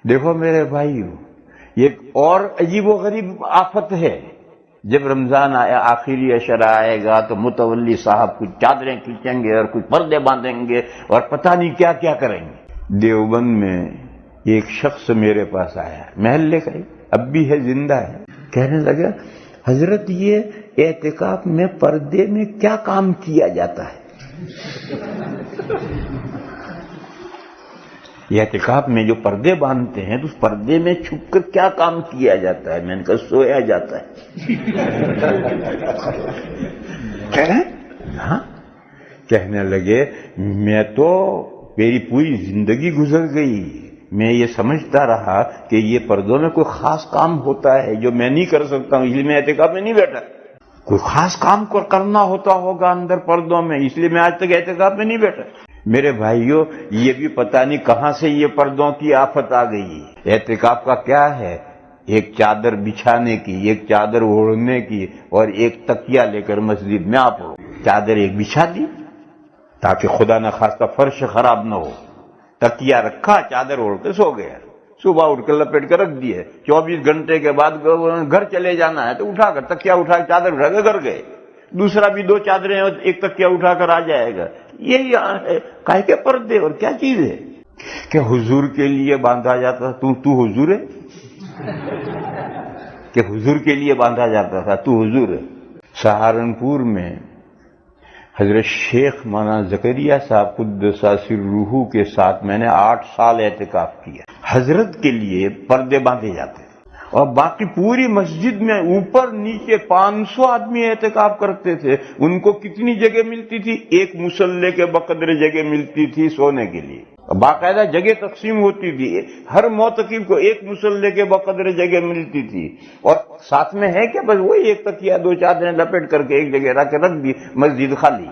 دیکھو میرے بھائیو، ایک اور عجیب و غریب آفت ہے، جب رمضان آیا، آخری عشرہ آئے گا تو متولی صاحب کچھ چادریں کھینچیں گے اور کچھ پردے باندھیں گے اور پتہ نہیں کیا کیا کریں گے۔ دیوبند میں ایک شخص میرے پاس آیا، محلے کا ہی، اب بھی ہے، زندہ ہے، کہنے لگا حضرت یہ اعتکاف میں پردے میں کیا کام کیا جاتا ہے؟ یہ اعتکاف میں جو پردے باندھتے ہیں تو اس پردے میں چھپ کر کیا کام کیا جاتا ہے؟ میں نے کہا سویا جاتا ہے۔ ہاں، کہنے لگے میں تو میری پوری زندگی گزر گئی، میں یہ سمجھتا رہا کہ یہ پردوں میں کوئی خاص کام ہوتا ہے جو میں نہیں کر سکتا ہوں، اس لیے میں اعتکاف میں نہیں بیٹھا۔ کوئی خاص کام کو کرنا ہوتا ہوگا اندر پردوں میں، اس لیے میں آج تک اعتکاف میں نہیں بیٹھا۔ میرے بھائیوں، یہ بھی پتہ نہیں کہاں سے یہ پردوں کی آفت آ گئی۔ اعتکاف کا کیا ہے؟ ایک چادر بچھانے کی، ایک چادر اوڑھنے کی اور ایک تکیہ لے کر مسجد میں آپ ہو۔ چادر ایک بچھا دی تاکہ خدا نخواستہ فرش خراب نہ ہو، تکیہ رکھا، چادر اوڑھ کے سو گیا، صبح اٹھ کر لپیٹ کر رکھ دیے، 24 گھنٹے کے بعد گھر چلے جانا ہے تو اٹھا کر تکیہ اٹھا کے چادر اٹھا کے گھر گئے، دوسرا بھی 2 چادریں اور ایک تکیہ اٹھا کر آ جائے گا۔ یہی کاہے کے پردے اور کیا چیز ہے کہ حضور کے لیے باندھا جاتا تھا؟ تو حضور ہے کہ حضور کے لیے باندھا جاتا تھا؟ تو حضور ہے۔ سہارنپور میں حضرت شیخ مولانا زکریا صاحب قدس سرہ کے ساتھ میں نے 8 سال اعتکاف کیا۔ حضرت کے لیے پردے باندھے جاتے اور باقی پوری مسجد میں اوپر نیچے 500 آدمی اعتکاف کرتے تھے۔ ان کو کتنی جگہ ملتی تھی؟ ایک مصلی کے بقدر جگہ ملتی تھی سونے کے لیے، باقاعدہ جگہ تقسیم ہوتی تھی، ہر معتکف کو ایک مصلی کے بقدر جگہ ملتی تھی، اور ساتھ میں ہے کہ بس وہی ایک تکیہ 2 چادریں لپیٹ کر کے ایک جگہ رکھ دی، مسجد خالی۔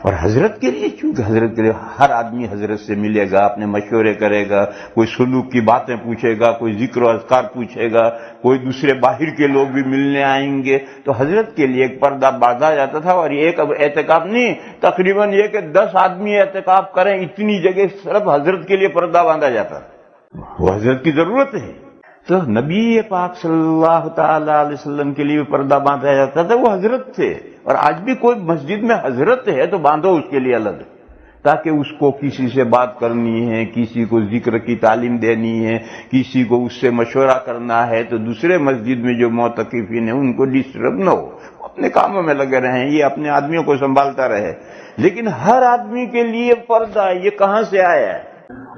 اور حضرت کے لیے، چونکہ حضرت کے لیے ہر آدمی حضرت سے ملے گا، اپنے مشورے کرے گا، کوئی سلوک کی باتیں پوچھے گا، کوئی ذکر و اذکار پوچھے گا، کوئی دوسرے باہر کے لوگ بھی ملنے آئیں گے، تو حضرت کے لیے ایک پردہ باندھا جاتا تھا۔ اور ایک اب اعتکاف نہیں، تقریباً یہ کہ 10 آدمی اعتکاف کریں، اتنی جگہ صرف حضرت کے لیے پردہ باندھا جاتا تھا۔ وہ حضرت کی ضرورت ہے تو نبی پاک صلی اللہ تعالی علیہ وسلم کے لیے پردہ باندھا جاتا تھا، وہ حضرت تھے۔ اور آج بھی کوئی مسجد میں حضرت ہے تو باندھو اس کے لیے الگ، تاکہ اس کو کسی سے بات کرنی ہے، کسی کو ذکر کی تعلیم دینی ہے، کسی کو اس سے مشورہ کرنا ہے، تو دوسرے مسجد میں جو معتکفین ہیں ان کو ڈسٹرب نہ ہو، اپنے کاموں میں لگے رہیں، یہ اپنے آدمیوں کو سنبھالتا رہے۔ لیکن ہر آدمی کے لیے پردہ، یہ کہاں سے آیا ہے؟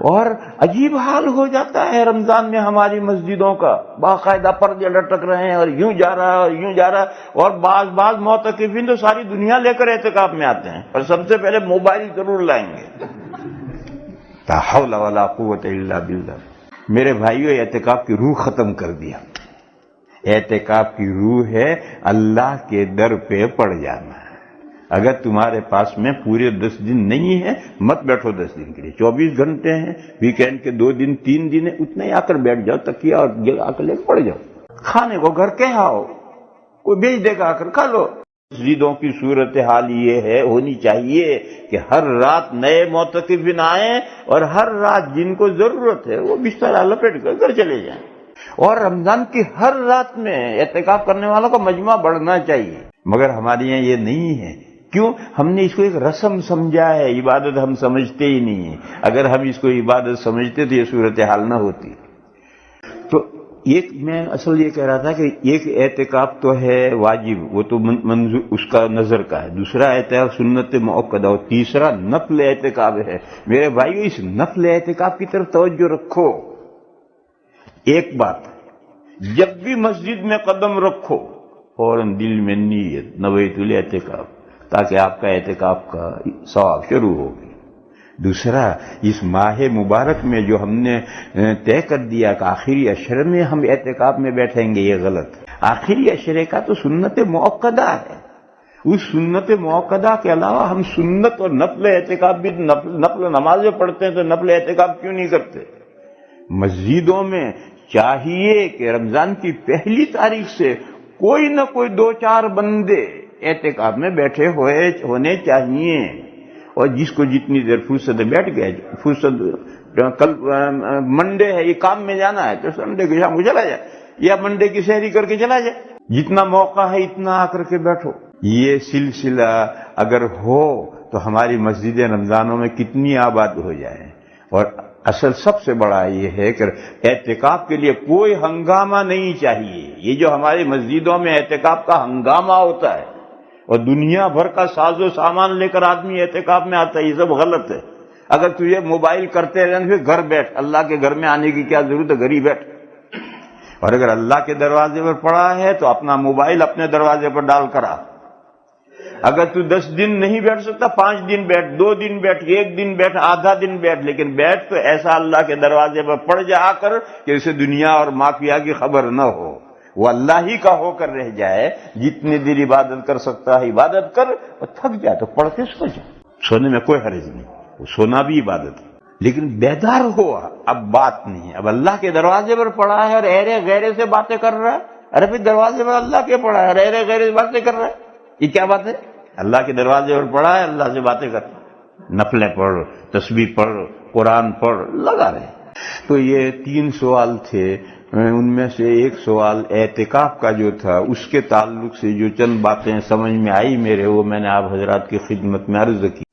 اور عجیب حال ہو جاتا ہے رمضان میں ہماری مسجدوں کا، باقاعدہ پردے لٹک رہے ہیں اور یوں جا رہا ہے اور یوں جا رہا ہے۔ اور بعض معتکفین تو ساری دنیا لے کر اعتکاف میں آتے ہیں، اور سب سے پہلے موبائل ضرور لائیں گے۔ لا حول ولا قوت الا باللہ۔ میرے بھائیو، اعتکاف کی روح ختم کر دیا۔ اعتکاف کی روح ہے اللہ کے در پہ پڑ جانا۔ اگر تمہارے پاس میں پورے 10 دن نہیں ہے، مت بیٹھو 10 دن کے لیے، 24 گھنٹے ہیں، ویکینڈ کے 2 دن 3 دن ہے، اتنے ہی آ کر بیٹھ جاؤ، تکیہ اور آ کر لے کے پڑ جاؤ۔ کھانے کو گھر کے آؤ، کوئی بیچ دے گا آ کر کھا لو۔ مسجدوں کی صورتحال یہ ہے، ہونی چاہیے کہ ہر رات نئے معتکفین آئیں اور ہر رات جن کو ضرورت ہے وہ بستر لپیٹ کر گھر چلے جائیں۔ اور رمضان کی ہر رات میں اعتکاف کرنے والوں کا مجمع بڑھنا چاہیے، مگر ہمارے یہاں یہ نہیں ہے۔ کیوں؟ ہم نے اس کو ایک رسم سمجھا ہے، عبادت ہم سمجھتے ہی نہیں ہیں۔ اگر ہم اس کو عبادت سمجھتے تو یہ صورتحال نہ ہوتی۔ تو ایک میں اصل یہ کہہ رہا تھا کہ ایک اعتکاف تو ہے واجب، وہ تو منظور اس کا نظر کا ہے، دوسرا اعتکاف سنت مؤکدہ، اور تیسرا نفل اعتکاف ہے۔ میرے بھائیو، اس نفل اعتکاف کی طرف توجہ رکھو۔ ایک بات، جب بھی مسجد میں قدم رکھو فوراً دل میں نیت نویت الاعتکاف، تاکہ آپ کا اعتکاف کا ثواب شروع ہو گئی۔ دوسرا، اس ماہ مبارک میں جو ہم نے طے کر دیا کہ آخری عشرے میں ہم اعتکاف میں بیٹھیں گے، یہ غلط ہے۔ آخری عشرے کا تو سنت مؤکدہ ہے، اس سنت مؤکدہ کے علاوہ ہم سنت اور نفل اعتکاف بھی، نفل نمازیں پڑھتے ہیں تو نفل اعتکاف کیوں نہیں کرتے؟ مسجدوں میں چاہیے کہ رمضان کی پہلی تاریخ سے کوئی نہ کوئی 2-4 بندے اعتکاف میں بیٹھے ہونے چاہیے، اور جس کو جتنی دیر فرصت ہے بیٹھ گئے، فرصت کل منڈے ہے، یہ کام میں جانا ہے تو سنڈے کی شام کو چلا جائے، یا منڈے کی سحری کر کے چلا جائے، جتنا موقع ہے اتنا آ کر کے بیٹھو۔ یہ سلسلہ اگر ہو تو ہماری مسجدیں رمضانوں میں کتنی آباد ہو جائیں۔ اور اصل سب سے بڑا یہ ہے کہ اعتکاف کے لیے کوئی ہنگامہ نہیں چاہیے۔ یہ جو ہماری مسجدوں میں اعتکاف کا ہنگامہ ہوتا ہے اور دنیا بھر کا ساز و سامان لے کر آدمی اعتکاف میں آتا ہے، یہ سب غلط ہے۔ اگر تجھے موبائل کرتے رہنے پھر گھر بیٹھ، اللہ کے گھر میں آنے کی کیا ضرورت ہے، گھر ہی بیٹھ۔ اور اگر اللہ کے دروازے پر پڑا ہے تو اپنا موبائل اپنے دروازے پر ڈال کر آ۔ اگر تو 10 دن نہیں بیٹھ سکتا، 5 دن بیٹھ، 2 دن بیٹھ، 1 دن بیٹھ، آدھا دن بیٹھ، لیکن بیٹھ تو ایسا اللہ کے دروازے پر پڑ جا کر کہ اسے دنیا اور مافیا کی خبر نہ ہو، وہ اللہ ہی کا ہو کر رہ جائے۔ جتنی دیر عبادت کر سکتا ہے عبادت کر، اور تھک جائے تو پڑھ کے سو جا، سونے میں کوئی حرج نہیں، وہ سونا بھی عبادت ہے، لیکن بیدار ہوا۔ اب بات نہیں ہے، اب اللہ کے دروازے پر پڑا ہے اور ایرے غیرے سے باتیں کر رہا ہے۔ ارے پھر دروازے پر اللہ کے پڑا ہے اور ایرے غیرے سے باتیں کر رہا ہے، یہ کیا بات ہے؟ اللہ کے دروازے پر پڑا ہے، اللہ سے باتیں کر، نفلیں پڑھ، تسبیح پڑھ، قرآن پڑھ، لگا رہے۔ تو یہ 3 سوال تھے، ان میں سے ایک سوال اعتکاف کا جو تھا اس کے تعلق سے جو چند باتیں سمجھ میں آئی میرے، وہ میں نے آپ حضرات کی خدمت میں عرض کی۔